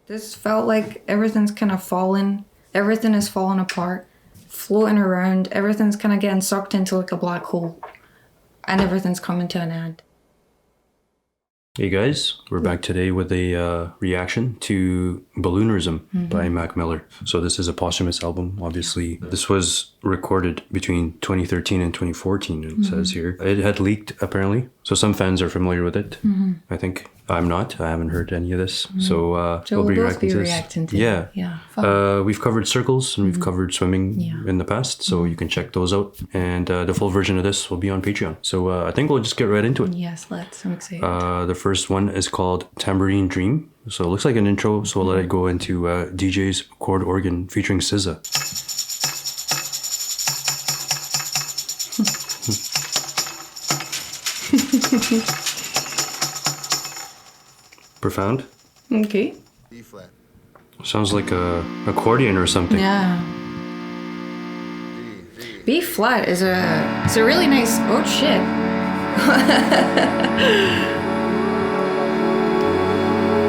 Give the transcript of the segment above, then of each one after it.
This felt like everything's kind of falling. Everything is falling apart, floating around. Everything's kind of getting sucked into like a black hole. And everything's coming to an end. Hey guys, we're back today with a reaction to Balloonerism by Mac Miller. So this is a posthumous album, obviously. This was recorded between 2013 and 2014, it says here. It had leaked, apparently. So some fans are familiar with it, I think. I'm not. I haven't heard any of this. So we'll be reacting to this. Yeah. We've covered circles and we've covered swimming in the past, so you can check those out. And the full version of this will be on Patreon. So I think we'll just get right into it. Yes, let's. I'm excited. The first one is called Tambourine Dream. So it looks like an intro, so we'll let it go into DJ's chord organ featuring SZA. Profound. Okay. B flat. Sounds like a accordion or something. Yeah. B flat is it's a really nice. Oh shit.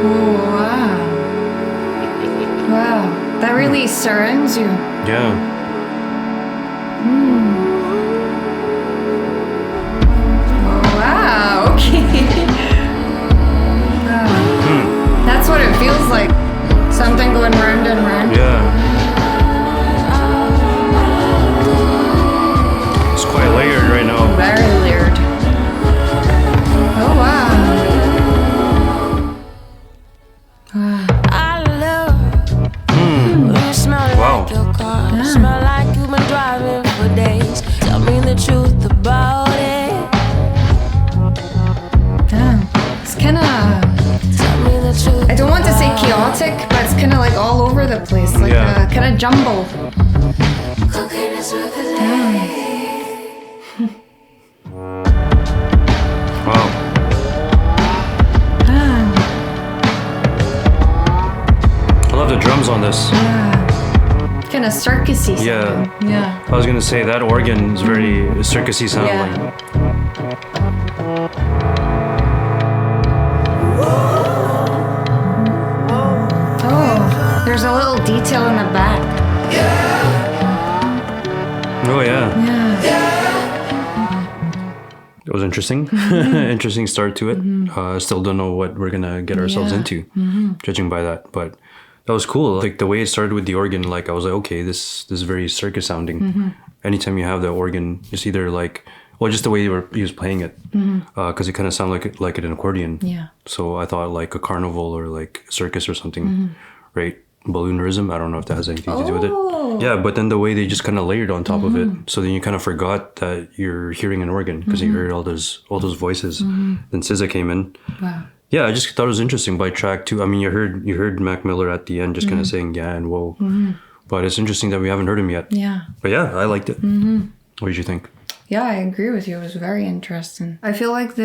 Oh, wow. Wow. That really surrounds you. Yeah. Oh, wow. Okay. That's what it feels like. Something going round and round. Yeah. It's quite layered right now. Very layered. Oh wow. I love when you smell like your car. Smell like you've been driving for days. Tell me the truth about it. Damn. It's kinda, I don't want to say chaotic, but it's kind of like all over the place, like kind of jumbled. Wow. I love the drums on this. Kind of circusy sound. Yeah. I was gonna say that organ is very circusy sounding. There's a little detail in the back. Oh yeah. It was interesting. Interesting start to it. Still don't know what we're gonna get ourselves into, judging by that. But that was cool. Like the way it started with the organ, like I was like, okay, this is very circus sounding. Anytime you have the organ, it's either like, well, just the way he was playing it, because it kind of sounded like an accordion. Yeah. So I thought like a carnival or like circus or something, right? Balloonerism. I don't know if that has anything to do with it. Yeah, but then the way they just kind of layered on top of it, so then you kind of forgot that you're hearing an organ because you heard all those voices. Then SZA came in. Wow. Yeah, I just thought it was interesting by track 2. I mean, you heard Mac Miller at the end just kind of saying yeah and whoa, but it's interesting that we haven't heard him yet. Yeah. But yeah, I liked it. What did you think? Yeah, I agree with you. It was very interesting. I feel like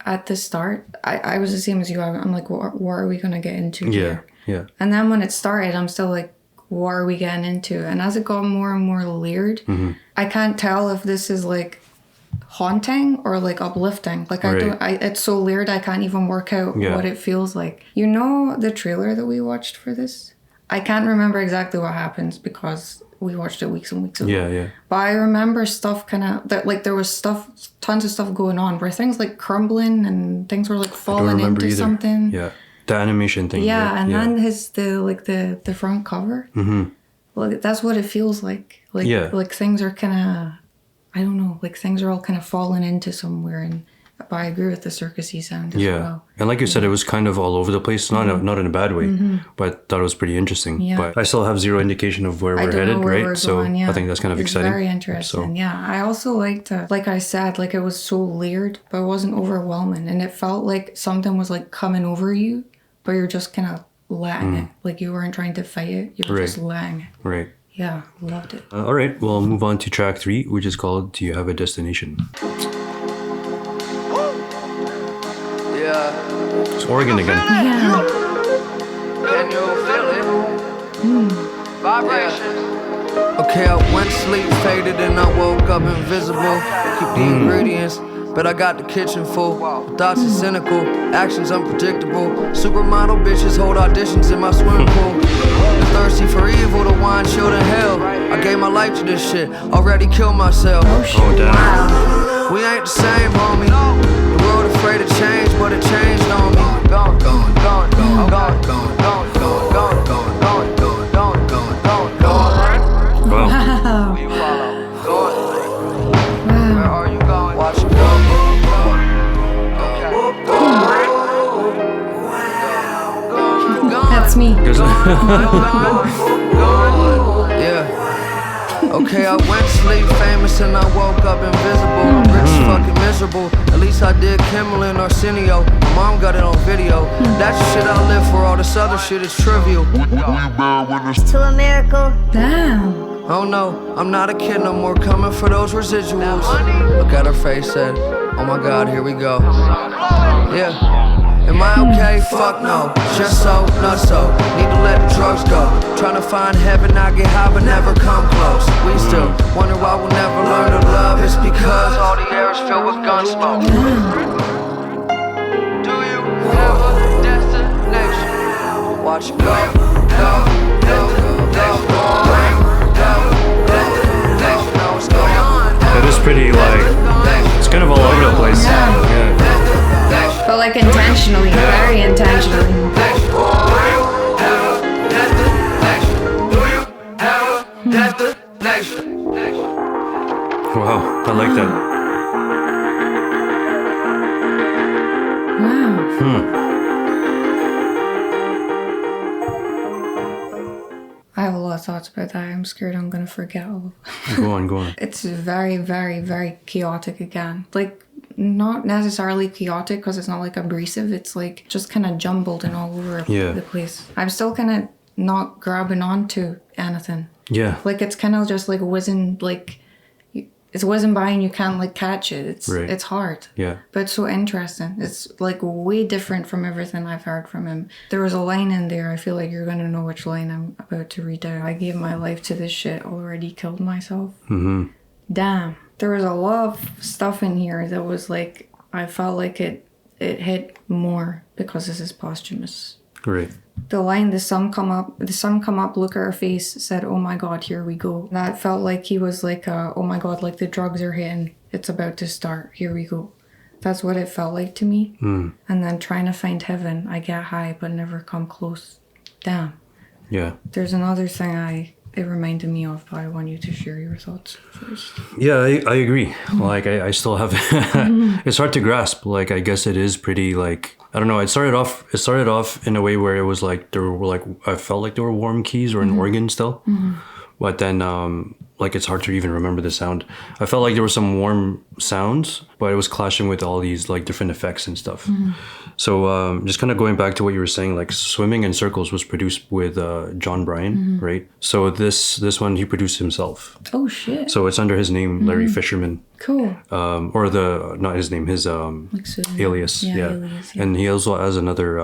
at the start, I was the same as you. I'm like, what are we gonna get into here? Yeah. And then when it started, I'm still like, what are we getting into? And as it got more and more layered, I can't tell if this is like haunting or like uplifting. Like it's so layered, I can't even work out what it feels like. You know the trailer that we watched for this? I can't remember exactly what happens because we watched it weeks and weeks ago. Yeah. But I remember stuff kind of that, like there was tons of stuff going on where things like crumbling and things were like falling into something. Yeah. The animation thing. Yeah, and then the front cover. Well, that's what it feels like. Like things are kind of, I don't know, like things are all kind of falling into somewhere. But I agree with the circusy sound as well. And like you said, it was kind of all over the place, not in a bad way, but thought it was pretty interesting. Yeah. But I still have zero indication of where we're headed, right? So I think that's kind of exciting. Very interesting. Yeah, I also liked, like I said, like it was so layered, but it wasn't overwhelming, and it felt like something was like coming over you, but you're just kind of letting it. Like you weren't trying to fight it, you were just letting it. Right. Yeah, loved it. All right, we'll move on to track 3, which is called Do You Have a Destination? It's organ again. Yeah. Can you feel it? Vibrations. Okay, I went to sleep, faded, and I woke up invisible. Keep the ingredients. Bet I got the kitchen full. Thoughts are cynical, actions unpredictable. Supermodel bitches hold auditions in my swimming pool. The thirsty for evil, the wine chilled in hell. I gave my life to this shit, already killed myself. Oh, damn. We ain't the same, homie. The world afraid of change, but it changed on me. Gone, gone, gone, gone, gone, gone, gone, gone, gone, gone, gone, gone, gone, gone, gone. Wow. Who you follow? Gone. Where are you going? Watch it go. That's me. Yeah. Okay, I went to sleep famous and I woke up invisible. I'm rich as fucking miserable. At least I did Kimmel and Arsenio. My mom got it on video. That's the shit I live for. All this other shit is trivial. To a miracle. Damn. Oh no, I'm not a kid no more. Coming for those residuals. Look at her face, said, oh my god, here we go. Yeah. Am I okay? Fuck no. Just so, not so. Need to let the drugs go. Trying to find heaven, I get high but never come close. We still wonder why we'll never learn to love. It's because all the air is filled with gun smoke. Do you have a destination? Watch it go, go, go, go, go. It is pretty, like, it's kind of all over the place. Yeah. But like intentionally, very intentionally. Wow, I like that. Wow. I have a lot of thoughts about that. I'm scared I'm gonna forget all of Go on, go on. It's very, very, very chaotic again. Like, not necessarily chaotic because it's not like abrasive. It's like just kind of jumbled and all over the place. I'm still kind of not grabbing onto anything. Yeah. Like, it's kind of just like whizzing, like, it's whizzing by and you can't like catch it. It's hard. Yeah. But it's so interesting. It's like way different from everything I've heard from him. There was a line in there. I feel like you're going to know which line I'm about to read out. I gave my life to this shit, already killed myself. Mm-hmm. Damn. There was a lot of stuff in here that was like, I felt like it hit more because this is posthumous. Great. The line, the sun come up, look at her face, said, oh my God, here we go. That felt like he was like, oh my God, like the drugs are hitting. It's about to start. Here we go. That's what it felt like to me. And then trying to find heaven, I get high, but never come close. Damn. Yeah. There's another thing it reminded me of, but I want you to share your thoughts first. Yeah, I agree. Like, I still have, it's hard to grasp. Like, I guess it is pretty, like, I don't know. It started off in a way where it was like, there were like, I felt like there were warm keys or an organ still. But then, like, it's hard to even remember the sound. I felt like there were some warm sounds, but it was clashing with all these like different effects and stuff. So just kind of going back to what you were saying, like Swimming in Circles was produced with John Bryan, right? So this one he produced himself. Oh shit. So it's under his name, Larry Fisherman. Cool. Or not his name, his alias. Yeah. Alias, yeah. And he also has another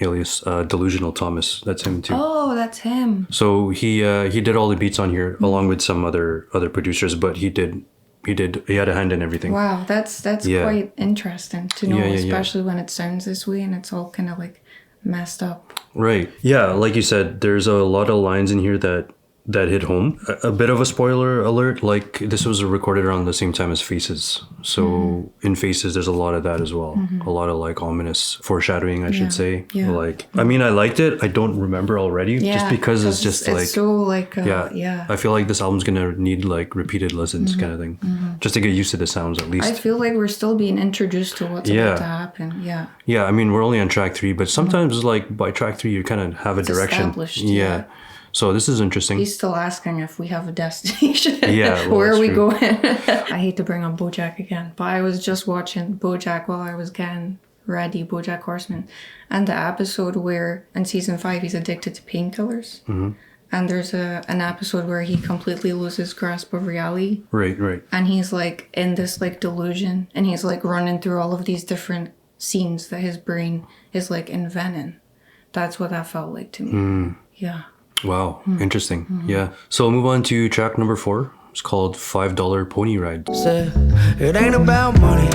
alias, Delusional Thomas. That's him too. Oh, that's him. So he did all the beats on here along with some other producers, but he had a hand in everything. Wow, that's quite interesting to know, especially when it sounds this way and it's all kind of like messed up. Right. Yeah, like you said, there's a lot of lines in here that hit home. A bit of a spoiler alert, like this was recorded around the same time as Faces. So in Faces, there's a lot of that as well. A lot of like ominous foreshadowing, I should say. Yeah. Like, I mean, I liked it. I don't remember already just because it's just like, so like, I feel like this album's gonna need like repeated listens kind of thing, just to get used to the sounds at least. I feel like we're still being introduced to what's about to happen. Yeah. Yeah, I mean, we're only on track 3, but sometimes like by track 3, you kind of have a direction. Established, yeah. So this is interesting. He's still asking if we have a destination. Yeah, where are we going? I hate to bring up BoJack again, but I was just watching BoJack while I was getting ready, BoJack Horseman, and the episode where in season 5 he's addicted to painkillers. And there's an episode where he completely loses grasp of reality. Right. And he's like in this like delusion, and he's like running through all of these different scenes that his brain is like inventing. That's what that felt like to me. Yeah. Wow, interesting. Yeah. So we'll move on to track number 4. It's called $5 Pony Ride. Said, it ain't about money,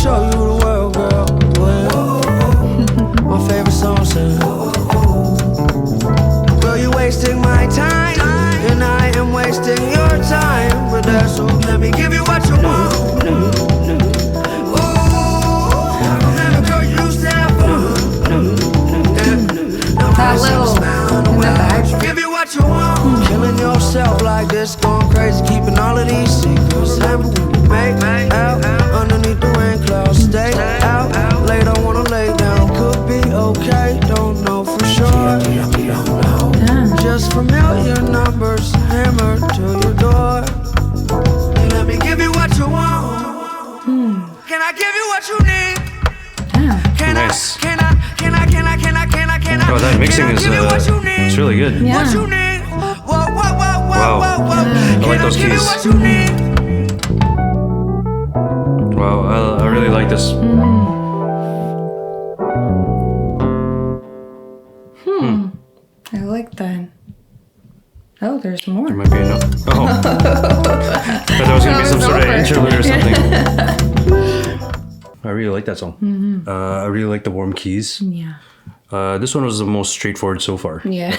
show you the world, girl. My favorite song says, girl, you wasting my time, and I am wasting your time. But that's all. Let me give you what you want. Ooh, remember, girl, you used to have fun. That little in the back. Give you what you want. Killing yourself like this, going crazy, keeping all of these secrets. Happen when you make out underneath the rain clouds. Stay out late, I wanna lay down. Could be okay, don't know for sure. Just familiar numbers hammered to your door. Let me give you what you want. Can I give you what you need? Nice. Oh, that mixing is it's really good. Yeah. Wow. I like those keys. Wow, I really like this. I like that. Oh, there's more. There might be enough. Oh. I thought there was going to be some sort of interlude or something. I really like that song. I really like the warm keys. Yeah. This one was the most straightforward so far. Yeah.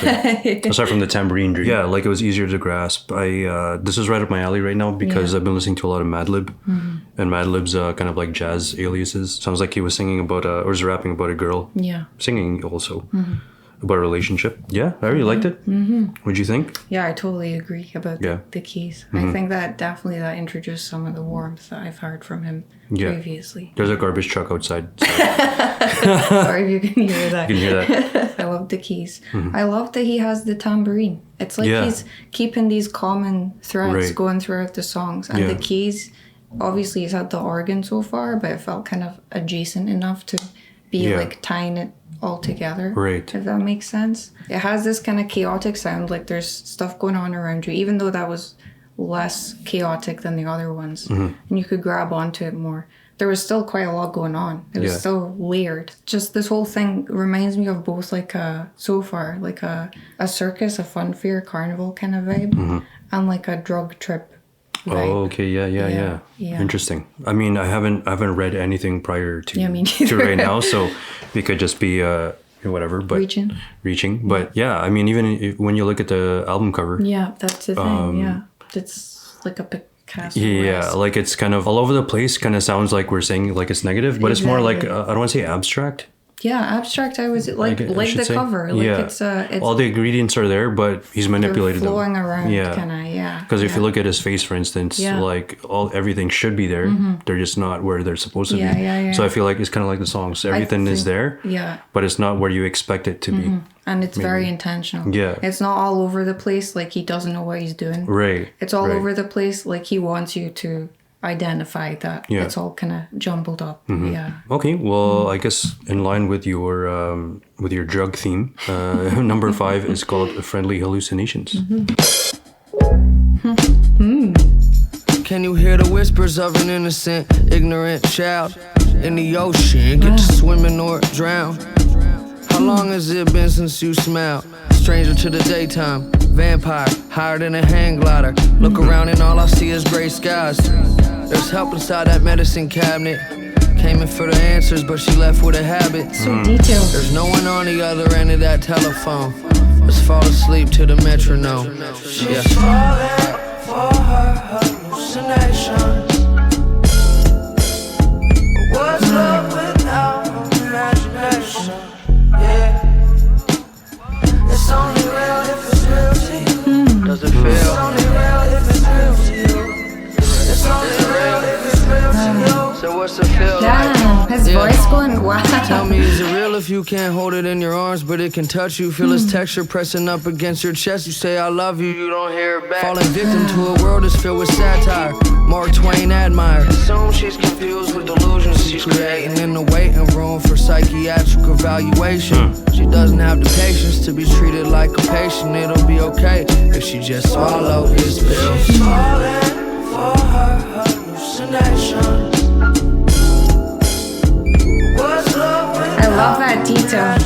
Aside from the tambourine dream. Yeah, like it was easier to grasp. This is right up my alley right now because I've been listening to a lot of Madlib. And Madlib's kind of like jazz aliases. Sounds like he was singing about, or was rapping about a girl. Yeah. Singing also about a relationship. Yeah, I really liked it. What'd you think? Yeah, I totally agree about the keys. I think that definitely that introduced some of the warmth that I've heard from him previously. There's a garbage truck outside. So. Or if you can hear that. You can hear that. I love the keys. I love that he has the tambourine. It's like he's keeping these common threads going throughout the songs. And the keys, obviously he's had the organ so far, but it felt kind of adjacent enough to be like tying it all together. Right. If that makes sense. It has this kind of chaotic sound, like there's stuff going on around you, even though that was less chaotic than the other ones. And you could grab onto it more. There was still quite a lot going on. It was still layered. Just this whole thing reminds me of both like so far, like a circus, a fun fair carnival kind of vibe, and like a drug trip vibe. Oh, okay, yeah. Interesting. I mean, I haven't read anything prior to to right now, so it could just be whatever, but reaching. But yeah, I mean, even when you look at the album cover, that's the thing. It's like a Picasso. Yeah, like it's kind of all over the place. Kind of sounds like we're saying like it's negative, but it's more like I don't want to say abstract. Yeah, abstract. I was like the cover. Like it's all the ingredients are there, but he's manipulated them. Flowing around, kind of. Because if you look at his face, for instance, like everything should be there. They're just not where they're supposed to be. So I feel like it's kind of like the songs. Everything is there. But it's not where you expect it to be. And it's very intentional. Yeah. It's not all over the place. Like he doesn't know what he's doing. Right. It's all over the place. Like he wants you to identify that. It's all kind of jumbled up. Okay, well, I guess in line with your drug theme, number 5 is called Friendly Hallucinations. Can you hear the whispers of an innocent, ignorant child in the ocean? Get to swimming or drown. How long has it been since you smiled? Stranger to the daytime, vampire, higher than a hang glider. Look around and all I see is gray skies. There's help inside that medicine cabinet. Came in for the answers, but she left with a habit. So detailed. There's no one on the other end of that telephone. Let's fall asleep to the metronome. She's falling for her hallucinations. What's love without imagination? It's only real if it's real to you. Does it feel? It's only real if it's real to you. It's only real if it's real to you. So what's the feel like? His voice going wild. Tell me, is it real if you can't hold it in your arms, but it can touch you? Feel its texture pressing up against your chest. You say I love you, you don't hear it back. Falling victim to a world that's filled with satire. Mark Twain admired. Assume she's confused with delusions she's creating in the waiting room for psychiatric evaluation. She doesn't have the patience to be treated like a patient. It'll be okay if she just swallowed his pills. She's falling for her hallucinations. I love that detail.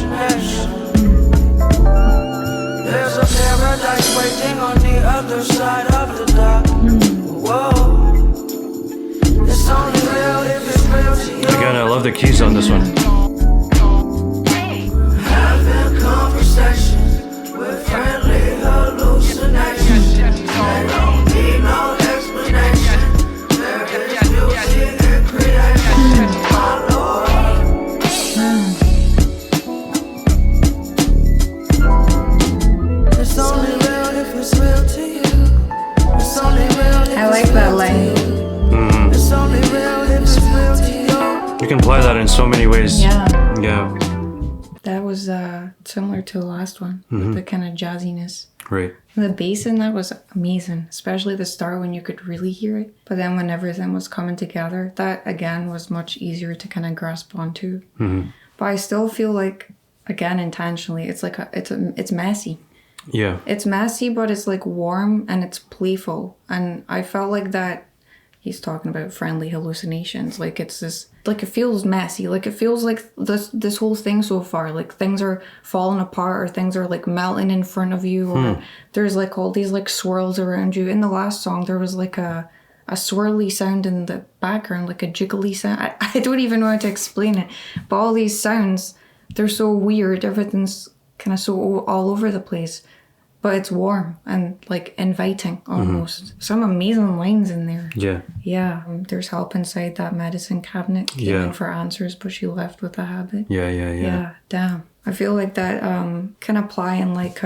There's a paradise waiting on the other side of the dock. Whoa. It's only real if it's real to you. Again, I love the keys on this one. Having conversations with friendly hallucinations. They don't need no explanation. There is beauty in creation, my Lord. It's only real if it's real to you. It's only real if I like that line. it's only real if it's real to you. You can apply that in so many ways. Yeah. Yeah. That was similar to the last one, with the kind of jazziness. Right. The bass in that was amazing, especially the start when you could really hear it. But then when everything was coming together, that again was much easier to kind of grasp onto. But I still feel like, again, intentionally, it's like it's messy. Yeah. It's messy, but it's like warm and it's playful. And I felt like that. He's talking about friendly hallucinations. Like it's this, like it feels messy. Like it feels like this whole thing so far. Like things are falling apart, or things are like melting in front of you, or there's like all these like swirls around you. In the last song, there was like a swirly sound in the background, like a jiggly sound. I don't even know how to explain it. But all these sounds, they're so weird. Everything's kind of so all over the place. But it's warm and like inviting almost. Some amazing lines in there. Yeah. Yeah. There's help inside that medicine cabinet. Came in for answers, but she left with a habit. Yeah. Yeah, damn. I feel like that can apply in like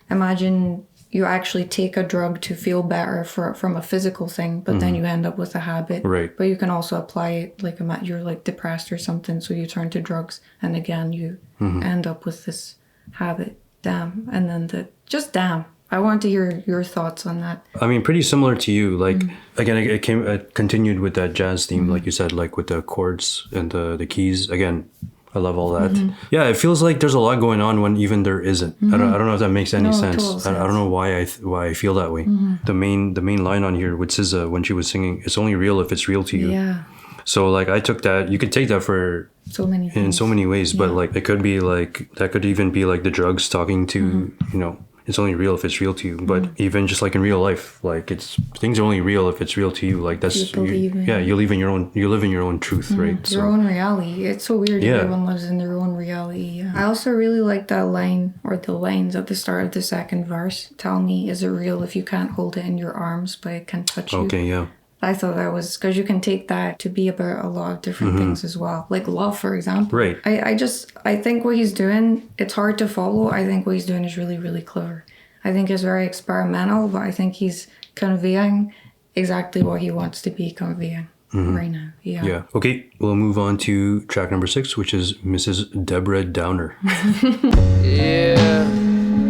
imagine you actually take a drug to feel better from a physical thing, but then you end up with a habit. Right. But you can also apply it like you're like depressed or something, so you turn to drugs, and again you end up with this habit. Damn. And then damn. I want to hear your thoughts on that. I mean, pretty similar to you. Like, again, it continued with that jazz theme, like you said, like with the chords and the keys. Again, I love all that. Yeah, it feels like there's a lot going on when even there isn't. I don't know if that makes any sense. Total sense. I don't know why I feel that way. The main line on here with SZA when she was singing, "It's only real if it's real to you." Yeah. So like I took that. You could take that for So many things. in so many ways, but like it could be like that could even be like the drugs talking to it's only real if it's real to you. But even just like in real life, like things are only real if it's real to you. Like that's You live in your own truth, right? Your own reality. It's so weird. Yeah. Everyone lives in their own reality. Yeah. I also really like that line, or the lines at the start of the second verse. Tell me, is it real if you can't hold it in your arms, but it can touch you? Okay, yeah. I thought that was, because you can take that to be about a lot of different things as well. Like love, for example. Right. I think what he's doing, it's hard to follow. I think what he's doing is really, really clever. I think it's very experimental, but I think he's conveying exactly what he wants to be conveying right now. Yeah. Yeah. Okay, we'll move on to track number 6, which is Mrs. Deborah Downer. Yeah,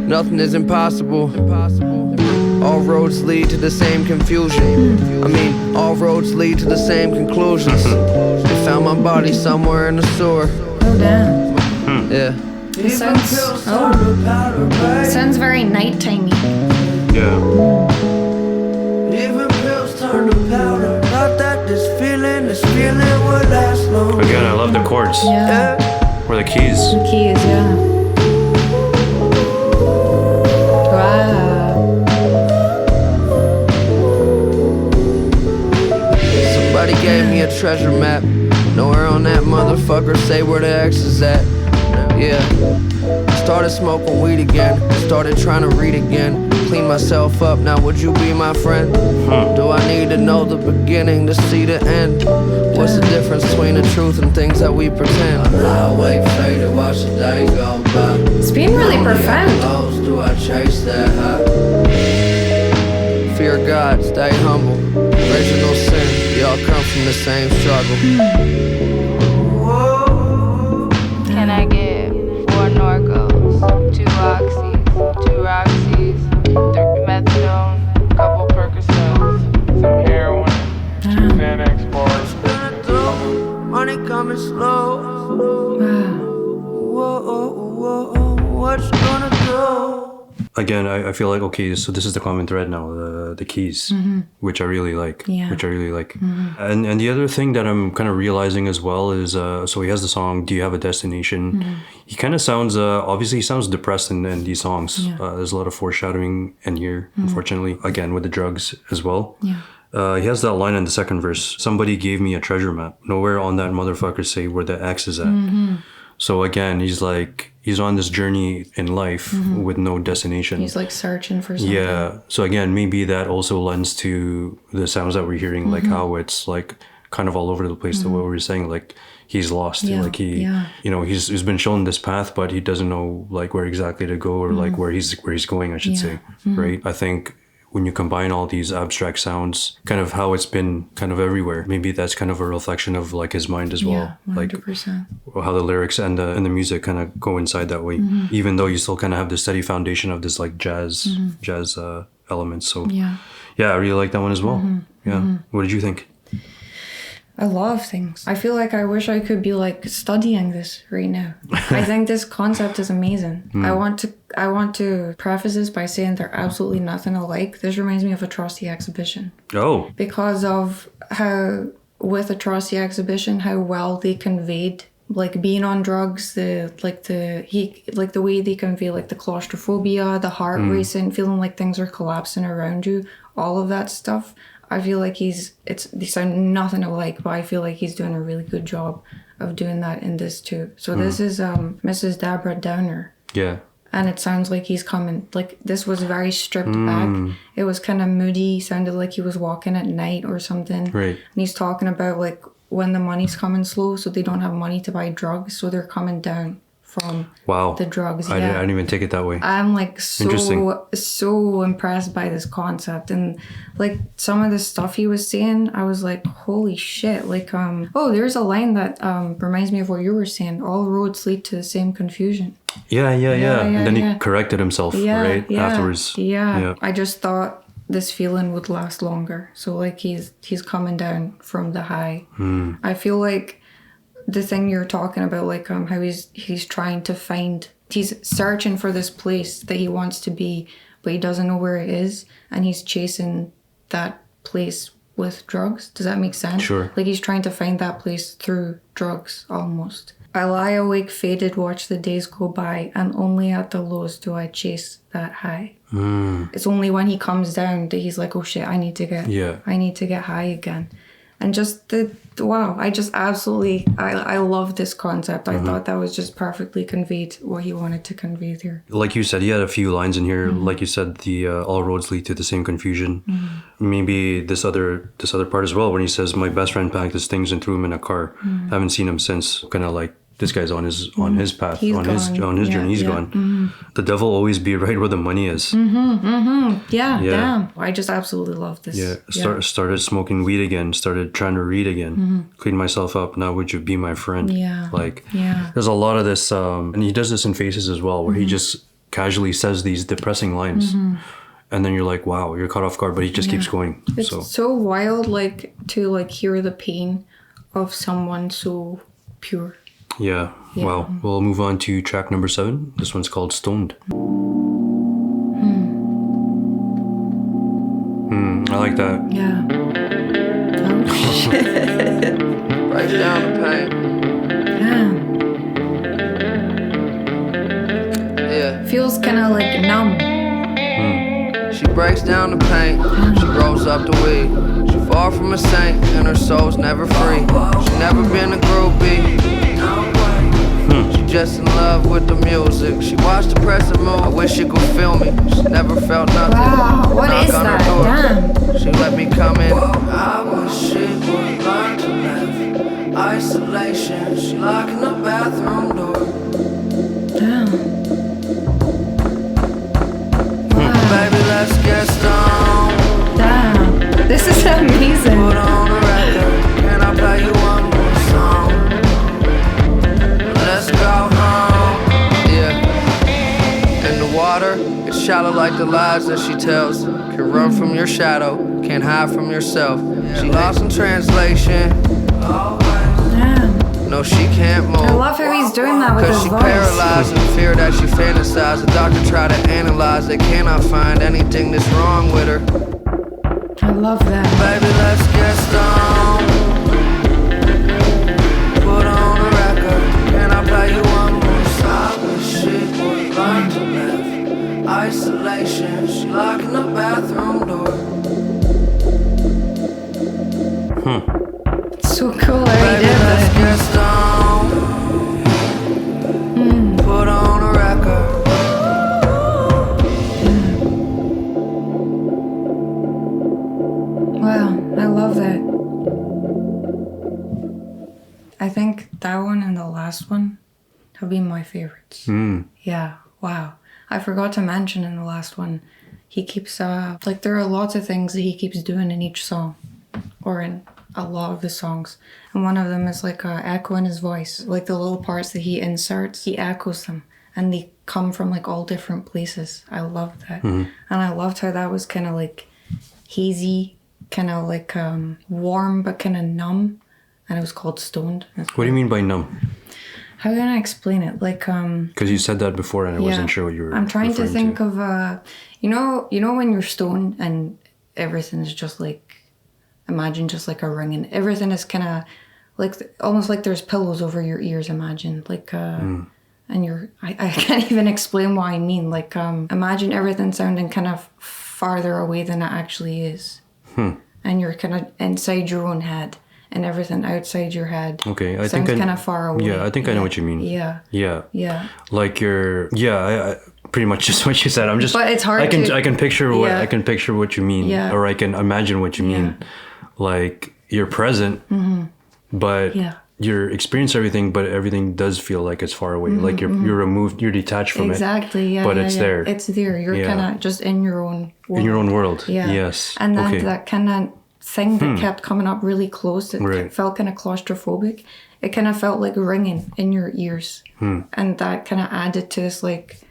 nothing is impossible. All roads lead to the same confusion. I mean, all roads lead to the same conclusions. They found my body somewhere in the sewer. Oh, damn. Yeah. It sounds very nighttime-y. Yeah. Even pills turn to powder. Thought that this feeling would last long. Again, I love the chords. Yeah. Or the keys. The keys, yeah. Wow. Somebody gave me a treasure map. Nowhere on that motherfucker say where the X is at. Yeah. Started smoking weed again. Started trying to read again. Clean myself up, now would you be my friend? Do I need to know the beginning to see the end? What's the difference between the truth and things that we pretend? I lie awake, faded, watch the day go by. It's been really profound. Do I chase that high? Fear God, stay humble. Original sin, we all come from the same struggle. Can I get 4 Norcos, 2 Oxys, 2 Roxys, 3 methadone, couple Percocets, some heroin, 2 Xanax bars. Money coming slow. What you gonna do? Again, I feel like, okay, so this is the common thread now, the keys, which I really like. Yeah. Which I really like. And the other thing that I'm kind of realizing as well is, so he has the song, Do You Have a Destination? He kind of sounds, obviously he sounds depressed in these songs. Yeah. There's a lot of foreshadowing in here, unfortunately, again, with the drugs as well. Yeah. He has that line in the second verse. Somebody gave me a treasure map. Nowhere on that motherfucker say where the X is at. So again, he's like, he's on this journey in life with no destination. He's like searching for something. Yeah. So again, maybe that also lends to the sounds that we're hearing, like how it's like kind of all over the place. To what we were saying, like he's lost. Like he, you know, he's been shown this path, but he doesn't know like where exactly to go or like where he's going, I should say. Right. I think when you combine all these abstract sounds, kind of how it's been kind of everywhere, maybe that's kind of a reflection of like his mind as well. 100%. Like how the lyrics and the music kind of go inside that way, even though you still kind of have the steady foundation of this like jazz elements. So yeah, I really like that one as well. Yeah. What did you think? A lot of things. I feel like I wish I could be like studying this right now. I think this concept is amazing. I want to preface this by saying they're absolutely nothing alike. This reminds me of Atrocity Exhibition. Oh. Because of how with Atrocity Exhibition, how well they conveyed like being on drugs, the way they convey like the claustrophobia, the heart racing, feeling like things are collapsing around you, all of that stuff. I feel like they sound nothing alike, but I feel like he's doing a really good job of doing that in this too. So this is Mrs. Deborah Downer. Yeah. And it sounds like he's coming, like this was very stripped back. It was kind of moody, sounded like he was walking at night or something. Right. And he's talking about like when the money's coming slow, so they don't have money to buy drugs, so they're coming down from the drugs. I didn't even take it that way. I'm like so impressed by this concept, and like some of the stuff he was saying, I was like, holy shit. Like there's a line that reminds me of what you were saying, all roads lead to the same confusion. Yeah. And then he corrected himself afterwards. Yeah. I just thought this feeling would last longer, so like he's coming down from the high. I feel like the thing you're talking about, like how he's trying to find, he's searching for this place that he wants to be, but he doesn't know where it is, and he's chasing that place with drugs. Does that make sense? Sure. Like he's trying to find that place through drugs almost. I lie awake faded, watch the days go by, and only at the lows do I chase that high. It's only when he comes down that he's like, oh shit, I need to get high again. And just I just absolutely, I love this concept. I thought that was just perfectly conveyed what he wanted to convey there. Like you said, he had a few lines in here. Like you said, the all roads lead to the same confusion. Maybe this other part as well, when he says, my best friend packed his things and threw him in a car. Haven't seen him since. Kind of like, this guy's on his path, he's on his journey. He's gone. The devil always be right where the money is. Yeah. Damn. I just absolutely love this. Started smoking weed again. Started trying to read again. Cleaned myself up. Now would you be my friend? There's a lot of this, and he does this in Faces as well, where he just casually says these depressing lines. And then you're like, wow, you're caught off guard, but he just keeps going. It's so wild, like to like hear the pain of someone so pure. Yeah. Well, we'll move on to track number 7. This one's called Stoned. I like that. Yeah. Oh, shit. Breaks down the pain. Yeah. Feels kind of like numb. She breaks down the pain. She rolls up the weed. She far from a saint and her soul's never free. She never been a groupie. She just in love with the music. She watched the present move. I wish she could feel me. She never felt nothing. Wow, what is that? Damn. She let me come in. I wish she would learn to live isolation. She locking the bathroom door. Damn. Baby, let's get stoned. Damn. This is amazing. Put on the record. Can I play you one more song? Let's go home. Yeah. In the water, it's shallow like the lies that she tells. Can run from your shadow, can't hide from yourself. She lost in translation. Damn. No, she can't move. I love how he's doing that with his Cause she voice. paralyzed in fear that she fantasized. The doctor tried to analyze, they cannot find anything that's wrong with her. I love that. Baby, let's get stoned. Put on the record. Can I play you one more song? I wish she would learn to live isolation. She locking the bathroom door. have been my favorites. Yeah, wow. I forgot to mention in the last one, he keeps, like there are lots of things that he keeps doing in each song, or in a lot of the songs. And one of them is like echo in his voice. Like the little parts that he inserts, he echoes them. And they come from like all different places. I love that. And I loved how that was kind of like hazy, kind of like warm, but kind of numb. And it was called Stoned. What do you mean by numb? How can I explain it? Like, because you said that before and I wasn't sure what you were I'm trying to think to. of, you know when you're stoned and everything's just like, imagine just like a ringing. Everything is kind of like, almost like there's pillows over your ears, imagine. Like, and I can't even explain what I mean. Like, imagine everything sounding kind of farther away than it actually is. And you're kind of inside your own head. And everything outside your head sounds kind of far away. Yeah, I think I know what you mean. Yeah. Like you're, I pretty much just what you said. I'm just, but it's hard I can picture what you mean, or I can imagine what you mean. Like you're present, but you experience everything, but everything does feel like it's far away. Like you're removed, you're detached from it. Exactly. Yeah. But it's there. It's there. You're kind of just in your own world. In your own world. Yeah. Yes. And then that kind of thing that kept coming up really close, it felt kind of claustrophobic. It kind of felt like ringing in your ears. And that kind of added to this like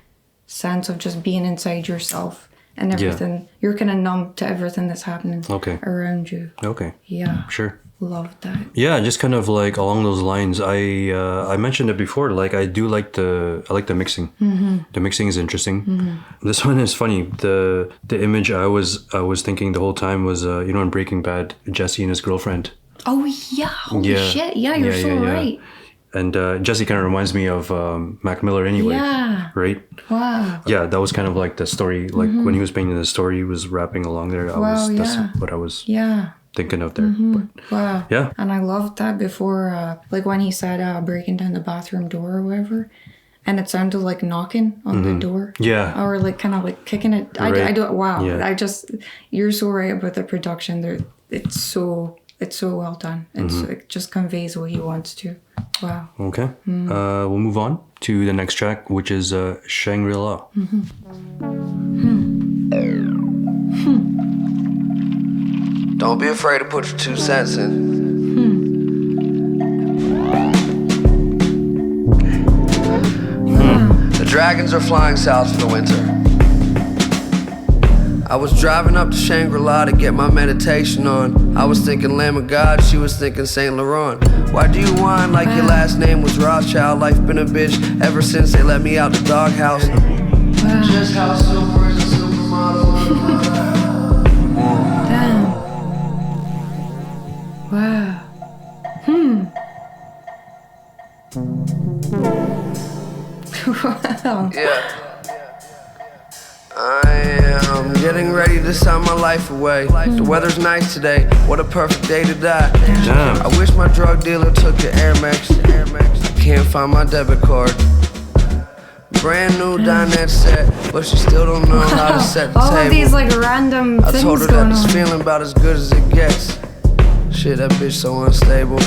sense of just being inside yourself and everything. You're kind of numb to everything that's happening around you. Okay. Yeah. Sure. Love that. Yeah, just kind of like along those lines. I mentioned it before. Like I like the mixing. The mixing is interesting. This one is funny. The image I was thinking the whole time was in Breaking Bad, Jesse and his girlfriend. Oh yeah! Holy shit! Yeah, you're so right. And Jesse kind of reminds me of Mac Miller anyway. Yeah. Right? Wow. Yeah, that was kind of like the story. Like when he was painting the story, he was rapping along there. That's what I was thinking of there. But, wow. Yeah. And I loved that before, like when he said breaking down the bathroom door or whatever. And it sounded like knocking on the door. Yeah. Or like kind of like kicking it. I do. Wow. Yeah. You're so right about the production there. It's so well done. It just conveys what he wants to. Wow. Okay. We'll move on to the next track, which is Shangri-La. Don't be afraid to put your 2 cents in. The dragons are flying south for the winter. I was driving up to Shangri-La to get my meditation on. I was thinking Lamb of God, she was thinking Saint Laurent. Why do you whine like your last name was Rothschild? Life been a bitch ever since they let me out the doghouse. Just how super is a supermodel. Damn. Wow. Wow. Yeah. I am getting ready to sign my life away. The weather's nice today. What a perfect day to die. Damn. I wish my drug dealer took your Air Max. I can't find my debit card. Brand new dinette set, but she still don't know how to set the all table. Of these like random I things told her going that this on. feeling about as good as it gets. Shit, that bitch so unstable.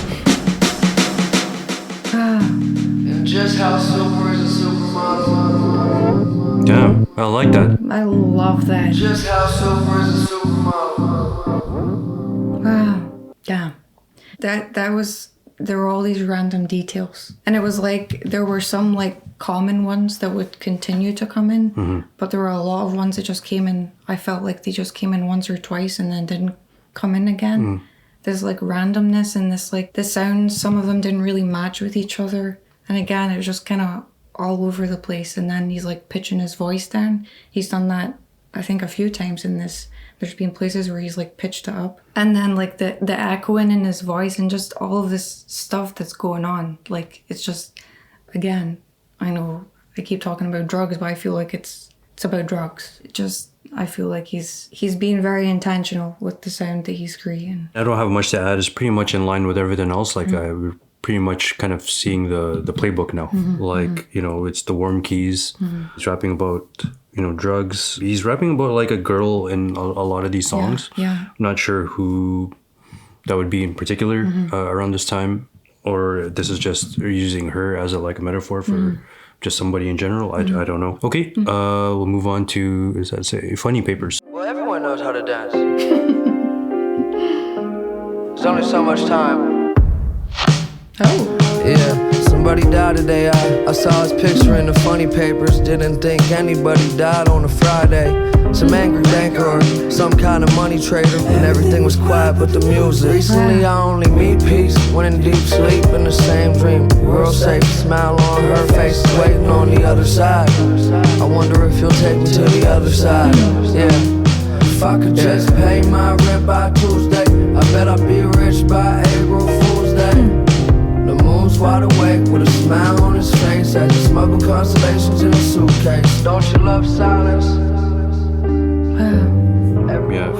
And just how super is a supermodel. Damn, I like that. I love that. Just how super is a supermodel. Wow. Damn. There were all these random details. And it was like, there were some like common ones that would continue to come in, but there were a lot of ones that just came in. I felt like they just came in once or twice and then didn't come in again. There's like randomness and this like, the sounds, some of them didn't really match with each other. And again, it was just kind of all over the place. And then he's like pitching his voice down. He's done that, I think, a few times in this. There's been places where he's like pitched it up. And then like the echoing in his voice and just all of this stuff that's going on. Like, it's just, again, I know I keep talking about drugs, but I feel like it's about drugs. I feel like he's being very intentional with the sound that he's creating. I don't have much to add. It's pretty much in line with everything else. Like we're pretty much kind of seeing the playbook now. Like, it's the warm keys. He's rapping about, drugs. He's rapping about like a girl in a lot of these songs. Yeah. I'm not sure who that would be in particular around this time. or this is just using her as a metaphor for just somebody in general. I don't know. Okay, we'll move on to, is that say, funny papers. Well, everyone knows how to dance. There's only so much time. Oh. Yeah, somebody died today. I saw his picture in the funny papers. Didn't think anybody died on a Friday. Some angry banker or some kind of money trader. And everything was quiet but the music. Recently I only meet peace when in deep sleep in the same dream. World safe, smile on her face, waiting on the other side. I wonder if he'll take me to the other side. Yeah. If I could just pay my rent by Tuesday, I bet I'd be rich by April Fool's Day. The moon's wide awake with a smile on his face as he smuggle constellations in a suitcase. Don't you love silence? Yeah,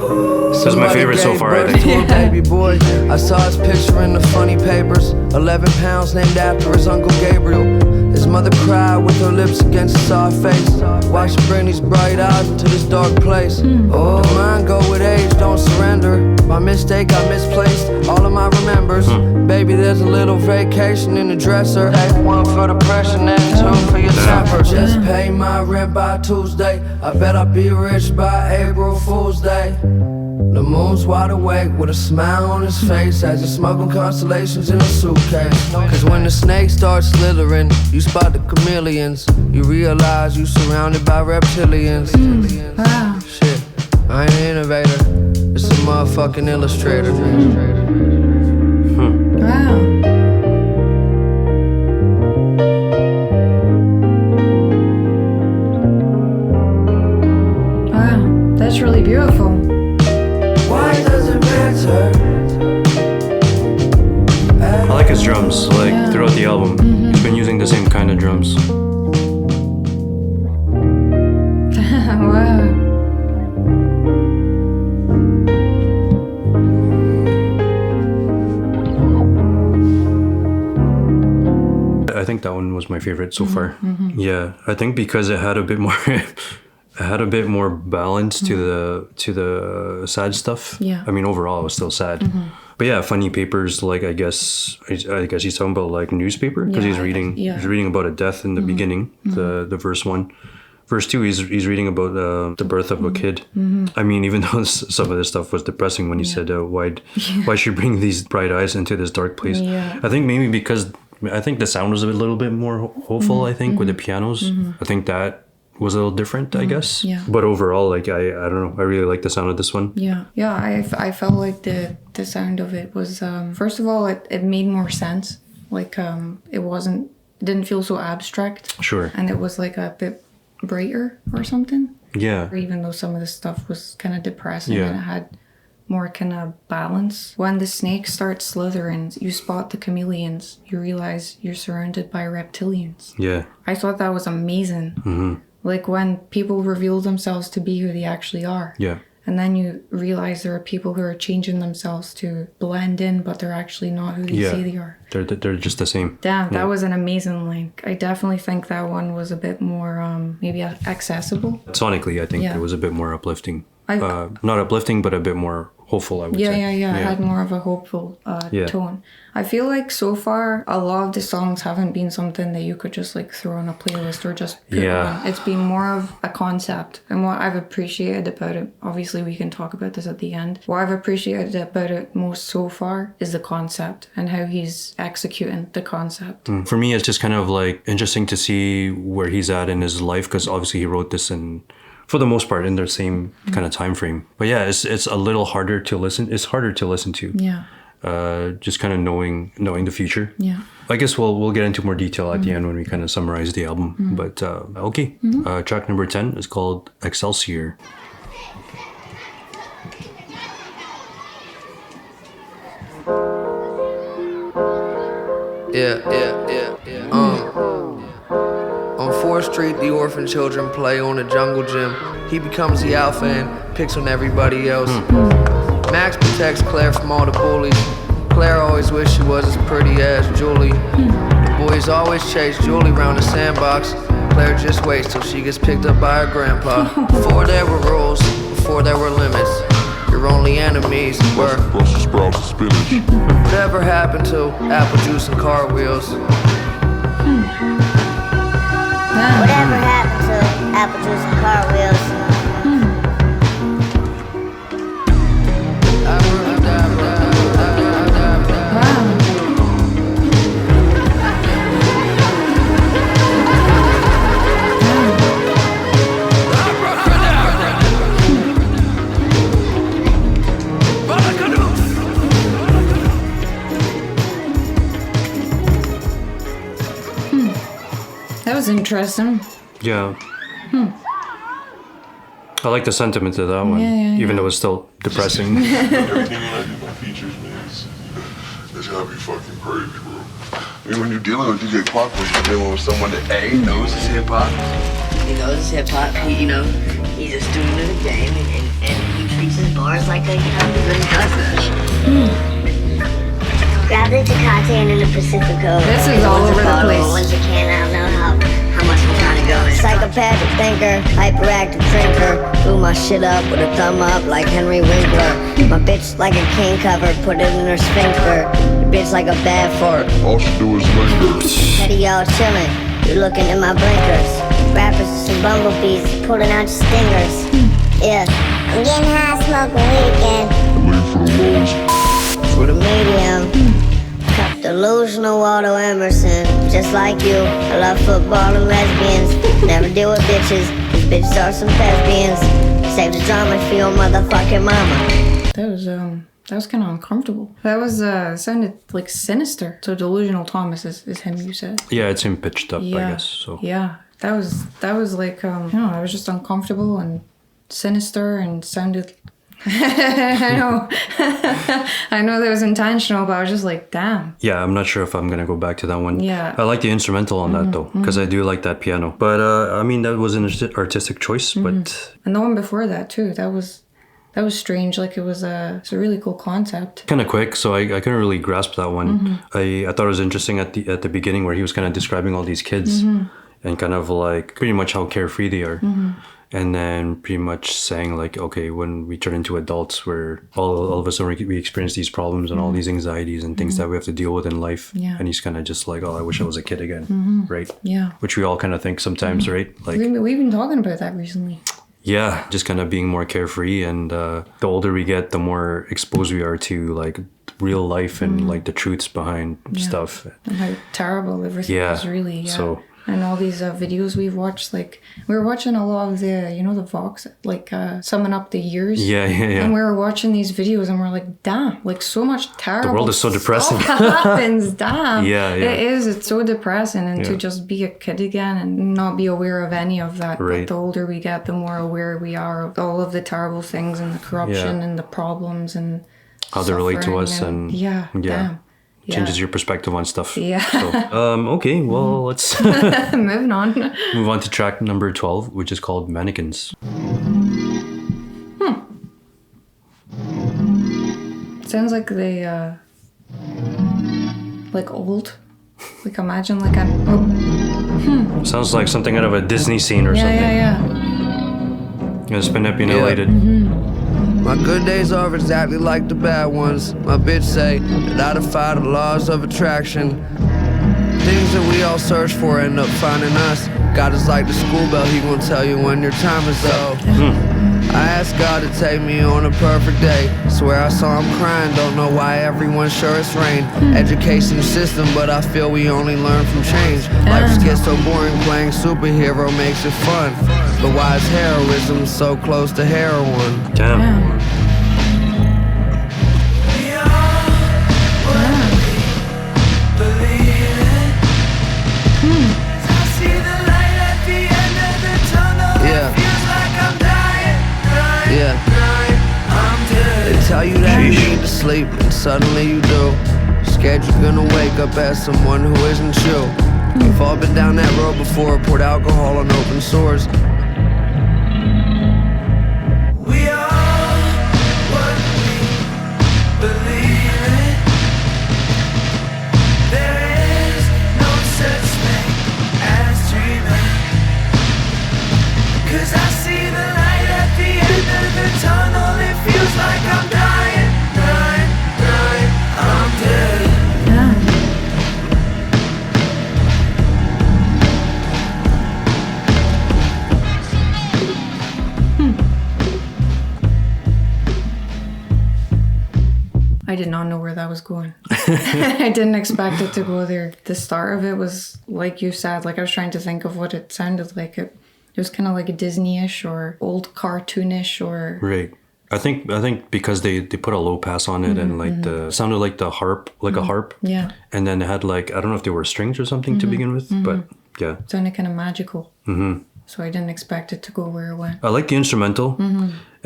this is my favorite so far, I think. To a baby boy, I saw his picture in the funny papers. 11 pounds named after his Uncle Gabriel. His mother cried with her lips against his soft face. Why she bring these bright eyes into this dark place? Oh, the mind go with age, don't surrender. My mistake, I misplaced all of my remembers. Baby, there's a little vacation in the dresser. One for depression and two for your temper. Just pay my rent by Tuesday. I bet I'll be rich by April Fool's Day. The moon's wide awake with a smile on his face as he smuggle constellations in a suitcase. Cause when the snakes start slithering, you spot the chameleons. You realize you surrounded by reptilians. Wow. Shit, I ain't an innovator, it's a motherfucking illustrator. Wow. Wow, that's really beautiful. Why does it matter? I like his drums, throughout the album. He's been using the same kind of drums. Wow. I think that one was my favorite so far. Yeah, I think because it had a bit more balance to the sad stuff. Yeah. I mean, overall it was still sad. But yeah, funny papers, I guess he's talking about newspaper, because he's reading about a death in the beginning, the verse 1. Verse 2, he's reading about the birth of a kid. I mean, even though some of this stuff was depressing when he said, why should you bring these bright eyes into this dark place? Yeah. I think maybe because I think the sound was a little bit more hopeful, I think, with the pianos. I think that was a little different, I guess. Yeah. But overall, I don't know, I really like the sound of this one. Yeah. Yeah, I felt like the sound of it was, first of all, it made more sense. It didn't feel so abstract. Sure. And it was a bit brighter or something. Yeah. Even though some of the stuff was kind of depressing, Yeah. and it had more kind of balance. When the snakes start slithering, you spot the chameleons. You realize you're surrounded by reptilians. Yeah. I thought that was amazing. When people reveal themselves to be who they actually are. Yeah. And then you realize there are people who are changing themselves to blend in, but they're actually not who they say they are. They're just the same. Damn, that was an amazing link. I definitely think that one was a bit more maybe accessible. Sonically, I think it was a bit more uplifting. Not uplifting, but a bit more hopeful, I would say. Yeah. It had more of a hopeful tone. I feel like so far, a lot of the songs haven't been something that you could just throw on a playlist or just put on. It's been more of a concept. And what I've appreciated about it, obviously we can talk about this at the end. What I've appreciated about it most so far is the concept and how he's executing the concept. For me, it's just kind of interesting to see where he's at in his life, because obviously he wrote this for the most part in the same kind of time frame. But yeah, it's a little harder to listen. It's harder to listen to. Yeah. Just kind of knowing the future. Yeah. I guess we'll get into more detail at the end when we kind of summarize the album. But okay. Track number 10 is called Excelsior. Yeah. On 4th Street, the orphan children play on a jungle gym. He becomes the alpha and picks on everybody else. Max protects Claire from all the bullies. Claire always wished she was as pretty as Julie. The boys always chase Julie around the sandbox. Claire just waits till she gets picked up by her grandpa. Before there were rules, before there were limits, your your only enemies were Brussels sprouts and spinach. whatever happened to apple juice and car wheels. Whatever happened to apple juice and car wheels? That was interesting. Yeah. I like the sentiment of that one, even though it's still depressing. Everything I do, my features, man, it's gotta be fucking crazy, bro. I mean, when you're dealing with DJ Pop, when you're dealing with someone that A, knows his hip hop. He knows his hip hop. He, he's a student of the game, and he treats his bars like a, he really does that. Grab the Tecate and in the Pacifico. This is all over the place. Once you can, I don't know how much I'm trying to go. Psychopathic thinker, hyperactive drinker. Blew my shit up with a thumb up like Henry Winkler. My bitch like a king cover, put it in her sphincter. Your bitch like a bad fart. All she do is linger. Teddy y'all chillin', you looking in my blinkers. Rappers are some bumblebees, pulling out your stingers. Yeah, I'm getting high, smoking weed again. Waiting for the lowest. for the medium. Cup delusional Waldo Emerson. Just like you, I love football and lesbians. Never deal with bitches, these bitches are some thespians. Save the drama for your motherfucking mama. That was kind of uncomfortable. That was sounded like sinister. So delusional Thomas is him, you said. Yeah, it's him pitched up, Yeah. I guess. So Yeah, that was like I don't know. I was just uncomfortable and sinister and sounded. I know, I know that was intentional, but I was just like, damn. yeah, I'm not sure if I'm gonna go back to that one. Yeah. I like the instrumental on that though, because I do like that piano. But I mean, that was an artistic choice. But And the one before that too. That was strange. Like it's a really cool concept. kind of quick, so I couldn't really grasp that one. I thought it was interesting at the beginning where he was kind of describing all these kids and kind of like pretty much how carefree they are. And then pretty much saying like, okay, when we turn into adults, where all of a sudden we experience these problems and all these anxieties and things that we have to deal with in life. Yeah. And he's kind of just like, oh, I wish I was a kid again, right? Yeah. Which we all kind of think sometimes, right? Like, We've been talking about that recently. yeah, just kind of being more carefree. And the older we get, the more exposed we are to like real life and like the truths behind stuff. And how terrible everything is really. Yeah. So. And all these videos we've watched, like we were watching a lot of the Vox, like summing up the years. Yeah. And we were watching these videos and we're like, damn, like so much terrible. The world is so depressing. Stuff happens, damn. Yeah. It is. It's so depressing, and to Yeah. just be a kid again and not be aware of any of that. Right. But the older we get, the more aware we are of all of the terrible things and the corruption and the problems and How they relate to suffering us and yeah. Damn. changes your perspective on stuff. Yeah. So, okay, well, let's Moving on. move on to track number 12, which is called Manakins. Sounds like they, like old. Like imagine like a, Sounds like something out of a Disney scene or something. Yeah. It's been manipulated. My good days are exactly like the bad ones. My bitch say that I defy the laws of attraction. Things that we all search for end up finding us. God is like the school bell, he gon' tell you when your time is up. I asked God to take me on a perfect day. Swear I saw him crying, don't know why everyone's sure it's rain. Education system, but I feel we only learn from change. Life just gets so boring, playing superhero makes it fun. But why is heroism so close to heroin? Damn. Yeah. They tell you that you need to sleep, and suddenly you do. Scared you're gonna wake up as someone who isn't you. We've all been down that road before, poured alcohol on open sores. We are what we believe in. There is no such thing as dreaming. 'Cause I see the light at the end of the tunnel. If feels like I'm dying, dying, dying. I'm dead. I did not know where that was going. I didn't expect it to go there. The start of it was, like you said, like I was trying to think of what it sounded like. It was kind of like a Disney-ish or old cartoonish or... Right. I think because they put a low pass on it and like the sounded like the harp, like a harp. Yeah. And then it had like, I don't know if they were strings or something to begin with, but yeah. It sounded kind of magical. So I didn't expect it to go where it went. I like the instrumental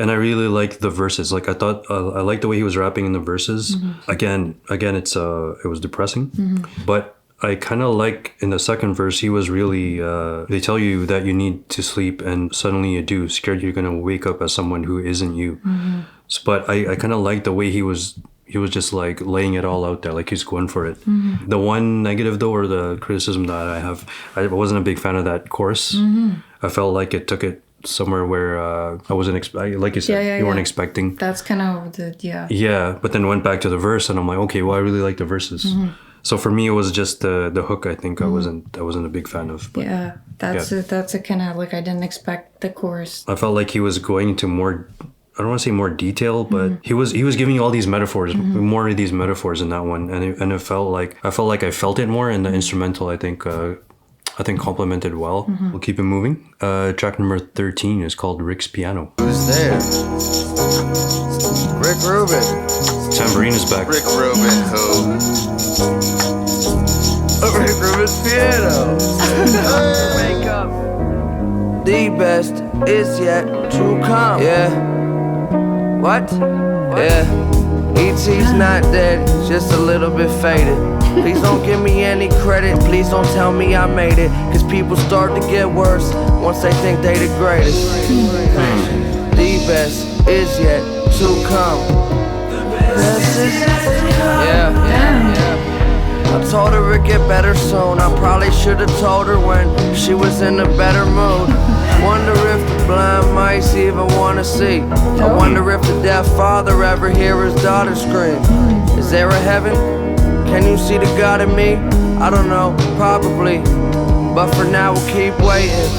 and I really like the verses. Like I thought, I liked the way he was rapping in the verses. Again, it was depressing, but I kind of like in the second verse, he was really, they tell you that you need to sleep and suddenly you do, scared you're going to wake up as someone who isn't you. But I kind of like the way he was just like laying it all out there, like he's going for it. The one negative though, or the criticism that I have, I wasn't a big fan of that chorus. I felt like it took it somewhere where I wasn't, like you said, you weren't expecting. That's kind of the, Yeah, but then went back to the verse and I'm like, okay, well, I really like the verses. So for me, it was just the hook. I think I wasn't a big fan of. But yeah, that's a kind of like I didn't expect the chorus. I felt like he was going to more. I don't want to say more detail, but he was giving you all these metaphors, more of these metaphors in that one, and it felt like I felt it more. And the instrumental, I think complemented well. We'll keep it moving. Track number 13 is called Rick's Piano. Who's there? Rick Rubin. Tambourine is back. Rick Rubin, who? Rick Rubin's piano. Wake up. The best is yet to come. Yeah. What? Yeah. E.T.'s not dead, just a little bit faded. Please don't give me any credit, please don't tell me I made it. Cause people start to get worse once they think they the greatest. The best is yet to come. I told her it'd get better soon. I probably should've told her when she was in a better mood. Wonder if the blind mice even wanna see. I wonder if the deaf father ever hear his daughter scream. Is there a heaven? Can you see the God in me? I don't know, probably. But for now we'll keep waiting.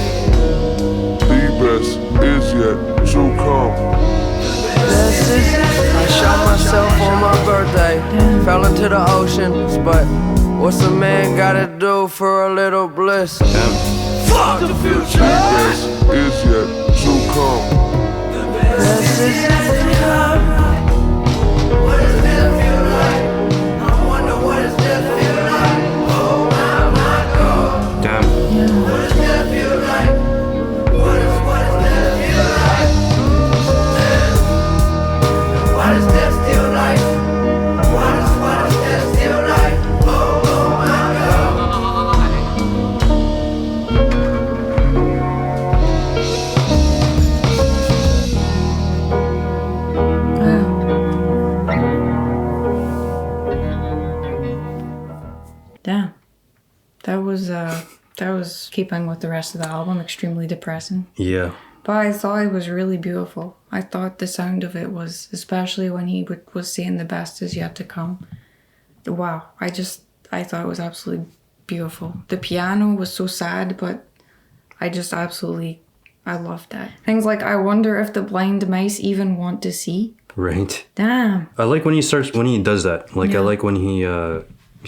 The best is yet to come. I shot myself on my birthday, fell into the oceans, but what's a man gotta do for a little bliss? Fuck the future! The best is yet to come. This is yet to come. What does death feel like? I wonder what does death feel like? Oh my God. Damn. What does death feel like? What does death feel like? What is death still like? What is death still like? Oh my Damn. That was keeping with the rest of the album, extremely depressing. Yeah. But I thought it was really beautiful. I thought the sound of it was, especially when he was saying the best is yet to come. Wow. I thought it was absolutely beautiful. The piano was so sad, but I loved that. Things like, I wonder if the blind mice even want to see. Right. Damn. I like when he does that. Like, I like when he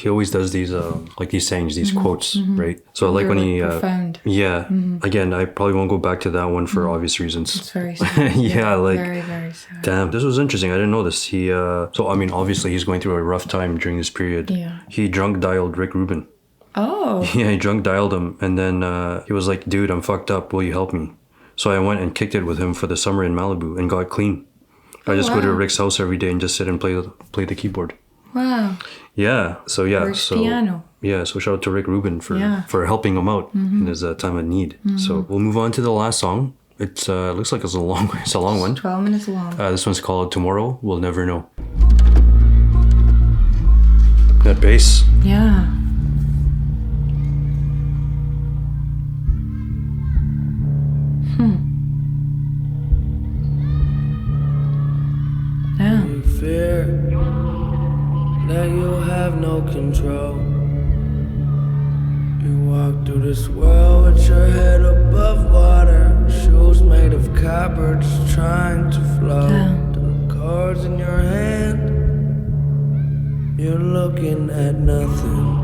always does these, like these sayings, these quotes, right? So I like when he, profound. Yeah. Again, I probably won't go back to that one for obvious reasons. It's very sad. Yeah, like, very, very sad. Damn, this was interesting. I didn't know this. He, so I mean, obviously he's going through a rough time during this period. Yeah. He drunk dialed Rick Rubin. Oh. Yeah, he drunk dialed him, and then he was like, "Dude, I'm fucked up. Will you help me?" So I went and kicked it with him for the summer in Malibu and got clean. I just go to Rick's house every day and just sit and play the keyboard. Wow. Yeah. So yeah. Rick's piano. Yeah. So shout out to Rick Rubin for helping him out in his time of need. So we'll move on to the last song. It looks like it's a long one. 12 minutes long. This one's called "Tomorrow We'll Never Know." That bass. Yeah. no control. You walk through this world with your head above water, shoes made of copper just trying to float. The chords in your hand, you're looking at nothing.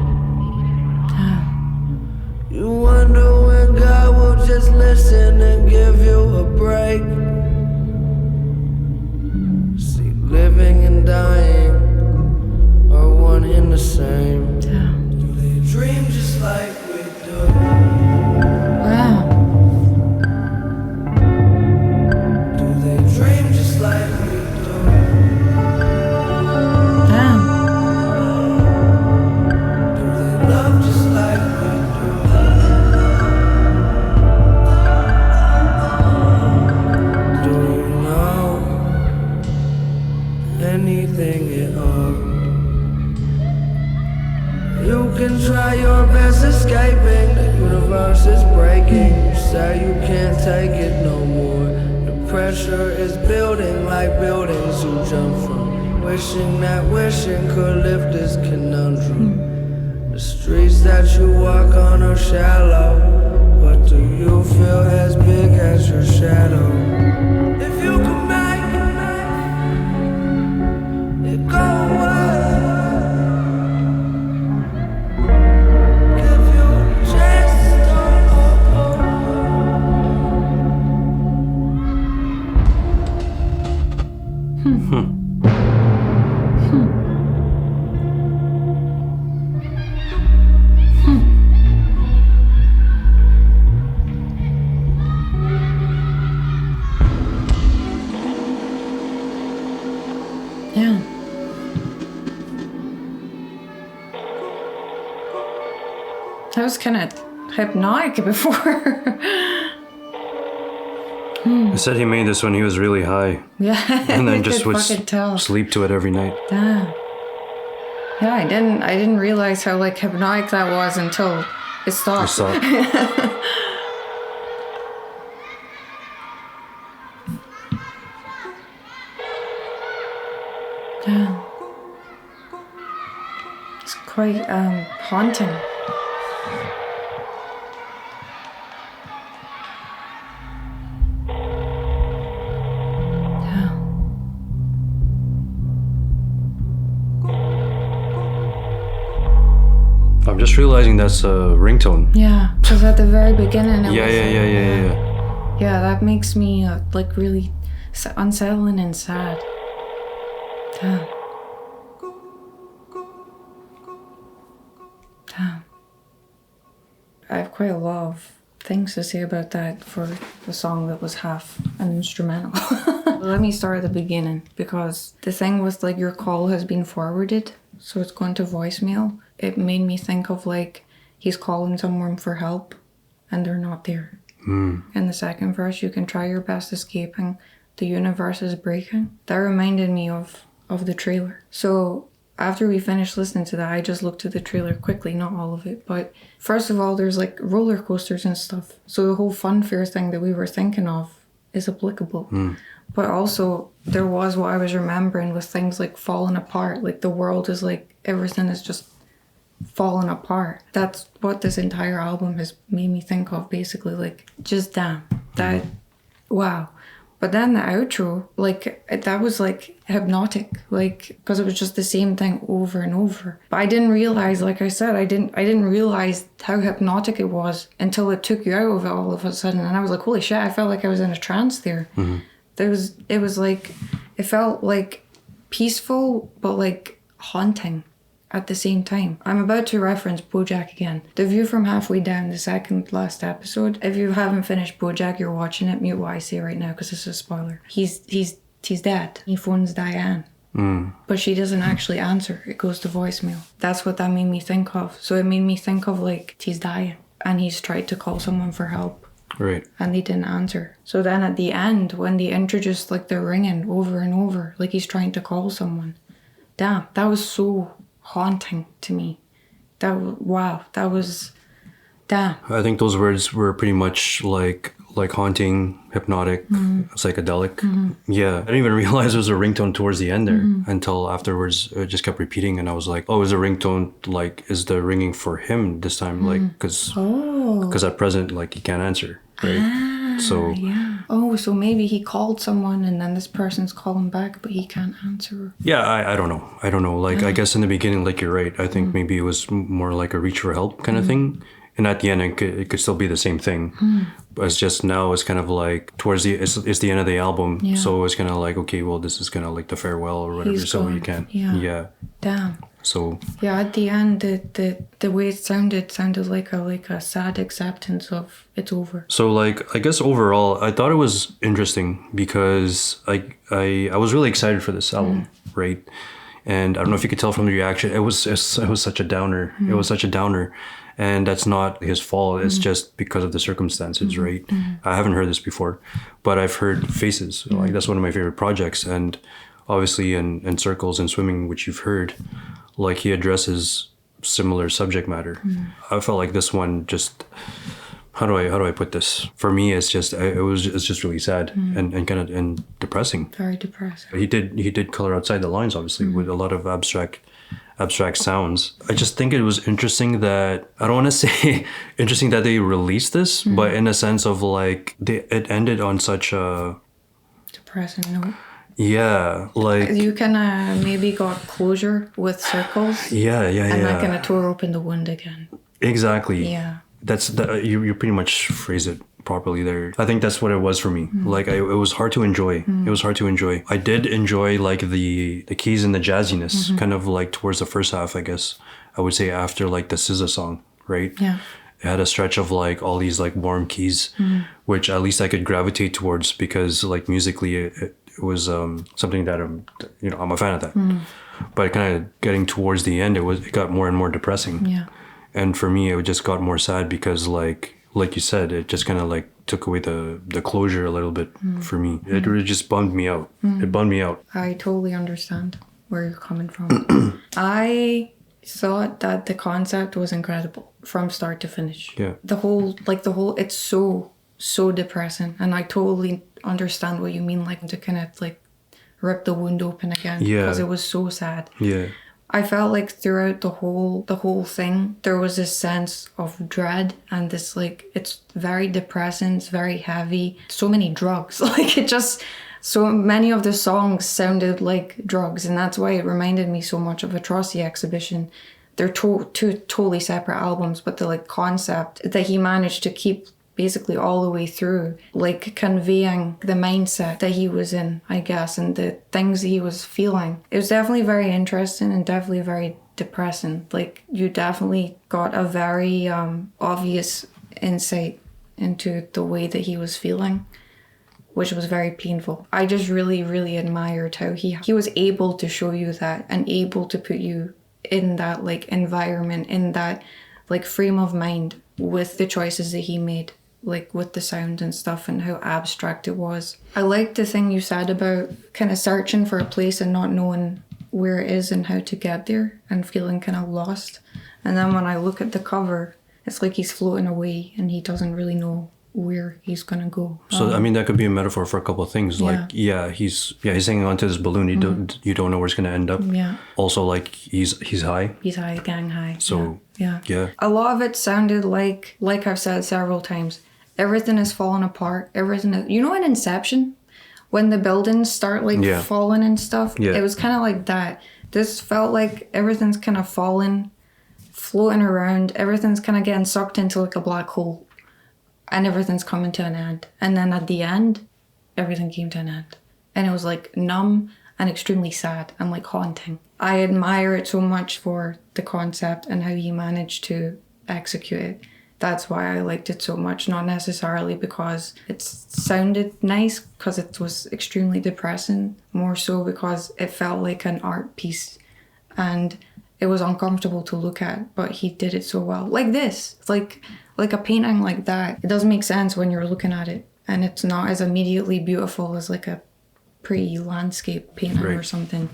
You wonder when God will just listen and give you a break. See, living and dying are one and the same. Do they dream just like we do? Wow. Do they dream just like we do? Damn. Do they love just like we do? Do you know anything at all? You can try your best escaping, the universe is breaking. You say you can't take it no more. The pressure is building like buildings you jump from. Wishing that wishing could lift this conundrum. The streets that you walk on are shallow. What do you feel as big as your shadow? If you could make it go away, give you a chance to start over. Yeah. That was kind of hypnotic before. He said he made this when he was really high. Yeah. And then I just could would fucking tell. sleep to it every night. Damn. Yeah, I didn't realize how like hypnotic that was until it stopped. I saw it. Yeah. It's quite haunting. Yeah. I'm just realizing that's a ringtone. Yeah, because at the very beginning it was Yeah. Yeah, that makes me like really unsettling and sad. Damn. Damn. I have quite a lot of things to say about that for a song that was half an instrumental. Let me start at the beginning, because the thing with like your call has been forwarded, so it's going to voicemail. It made me think of like he's calling someone for help and they're not there. In the second verse, you can try your best escaping, the universe is breaking. That reminded me of the trailer. So after we finished listening to that, I just looked at the trailer quickly, not all of it. But first of all, there's like roller coasters and stuff. So the whole fun fair thing that we were thinking of is applicable. But also there was what I was remembering with things like falling apart. Like the world is like, everything is just falling apart. That's what this entire album has made me think of, basically. Like, just damn, that, wow. But then the outro, like, that was like hypnotic, like, because it was just the same thing over and over. But I didn't realize, like I said, I didn't realize how hypnotic it was until it took you out of it all of a sudden. And I was like, holy shit, I felt like I was in a trance there. It was like, it felt like peaceful, but like haunting at the same time. I'm about to reference BoJack again. The view from halfway down, the second last episode. If you haven't finished BoJack, you're watching it, mute what I say right now because it's a spoiler. He's dead. He phones Diane. But she doesn't actually answer. It goes to voicemail. That's what that made me think of. So it made me think of like, he's dying and he's tried to call someone for help. Right. And they didn't answer. So then at the end, when they introduced like the ringing over and over, like he's trying to call someone. Damn, that was so haunting to me. Wow, that was damn. I think those words were pretty much like like haunting, hypnotic, psychedelic. Yeah, I didn't even realize it was a ringtone towards the end there until afterwards. It just kept repeating, and I was like, "Oh, is the ringtone like is the ringing for him this time? Like because at present like he can't answer, right? So yeah. Oh, so maybe he called someone, and then this person's calling back, but he can't answer. yeah, I don't know. I don't know. Like I guess in the beginning, like you're right. I think maybe it was more like a reach for help kind of thing. And at the end, it could still be the same thing. But it's just now it's kind of like towards it's the end of the album. Yeah. So it's kind of like, okay, well, this is kind of like the farewell or whatever. He's so gone. you can. Yeah. Damn. So. Yeah, at the end, the way it sounded like a sad acceptance of it's over. So like, I guess overall, I thought it was interesting because I was really excited for this album, right? And I don't know if you could tell from the reaction, it was such a downer. It was such a downer. And that's not his fault. It's just because of the circumstances, right? I haven't heard this before, but I've heard Faces. Like that's one of my favorite projects. And obviously in Circles and Swimming, which you've heard, like he addresses similar subject matter. I felt like this one just, how do I put this? For me, it's just really sad and kind of and depressing. Very depressing. He did color outside the lines, obviously, with a lot of abstract sounds. I just think it was interesting that, I don't want to say interesting that they released this, but in a sense of like, it ended on such a... depressing note. Yeah, like... You kind of maybe got closure with Circles. Yeah. And that kind of tore open the wound again. Exactly. Yeah. You pretty much phrase it properly there. I think that's what it was for me. Like it was hard to enjoy. It was hard to enjoy. I did enjoy like the keys and the jazziness, kind of like towards the first half, I guess. I would say after like the SZA song, right? Yeah. It had a stretch of like all these like warm keys, which at least I could gravitate towards because like musically it was something that I'm a fan of that. But kind of getting towards the end, it got more and more depressing. Yeah. And for me, it just got more sad because like you said, it just kind of like took away the closure a little bit for me. It really just bummed me out. It bummed me out. I totally understand where you're coming from. I thought that the concept was incredible from start to finish. Yeah. The whole, it's so depressing. And I totally understand what you mean, like to kind of like rip the wound open again. Yeah. Because it was so sad. Yeah. I felt like throughout the whole thing, there was this sense of dread and this like, it's very depressing, it's very heavy. So many drugs, like it just, so many of the songs sounded like drugs, and that's why it reminded me so much of Atrocity Exhibition. They're two totally separate albums, but the like concept that he managed to keep basically all the way through, like conveying the mindset that he was in, I guess, and the things that he was feeling. It was definitely very interesting and definitely very depressing. Like you definitely got a very obvious insight into the way that he was feeling, which was very painful. I just really, really admired how he was able to show you that and able to put you in that like environment, in that like frame of mind with the choices that he made, like with the sound and stuff and how abstract it was. I liked the thing you said about kind of searching for a place and not knowing where it is and how to get there and feeling kind of lost. And then when I look at the cover, it's like he's floating away and he doesn't really know where he's gonna go. So I mean that could be a metaphor for a couple of things. Like he's hanging onto this balloon. You don't know where it's gonna end up. Yeah. Also like he's high. He's high, gang high. So yeah. Yeah. A lot of it sounded like I've said several times, everything is falling apart. Everything is, you know, in Inception, when the buildings start like falling and stuff. Yeah. It was kind of like that. This felt like everything's kind of falling, floating around. Everything's kind of getting sucked into like a black hole. And everything's coming to an end. And then at the end, everything came to an end. And it was like numb and extremely sad and like haunting. I admire it so much for the concept and how he managed to execute it. That's why I liked it so much. Not necessarily because it sounded nice, because it was extremely depressing. More so because it felt like an art piece. And it was uncomfortable to look at, but he did it so well. Like this, like a painting like that. It doesn't make sense when you're looking at it, and it's not as immediately beautiful as like a pretty landscape painting or something.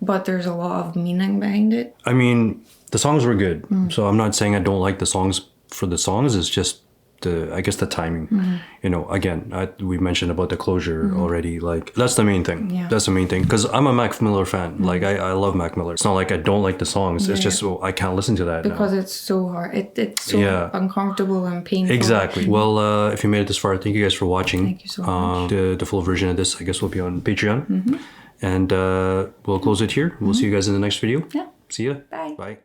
But there's a lot of meaning behind it. I mean, the songs were good, so I'm not saying I don't like the songs for the songs. It's just I guess the timing. You know, again, we mentioned about the closure already. Like that's the main thing. Yeah. That's the main thing. Because I'm a Mac Miller fan. Like I love Mac Miller. It's not like I don't like the songs. It's just I can't listen to that because now. it's so hard. It's so uncomfortable and painful. Exactly. Well, if you made it this far, thank you guys for watching. Thank you so much. The full version of this, I guess, will be on Patreon. And we'll close it here. We'll see you guys in the next video. Yeah. See ya. Bye. Bye.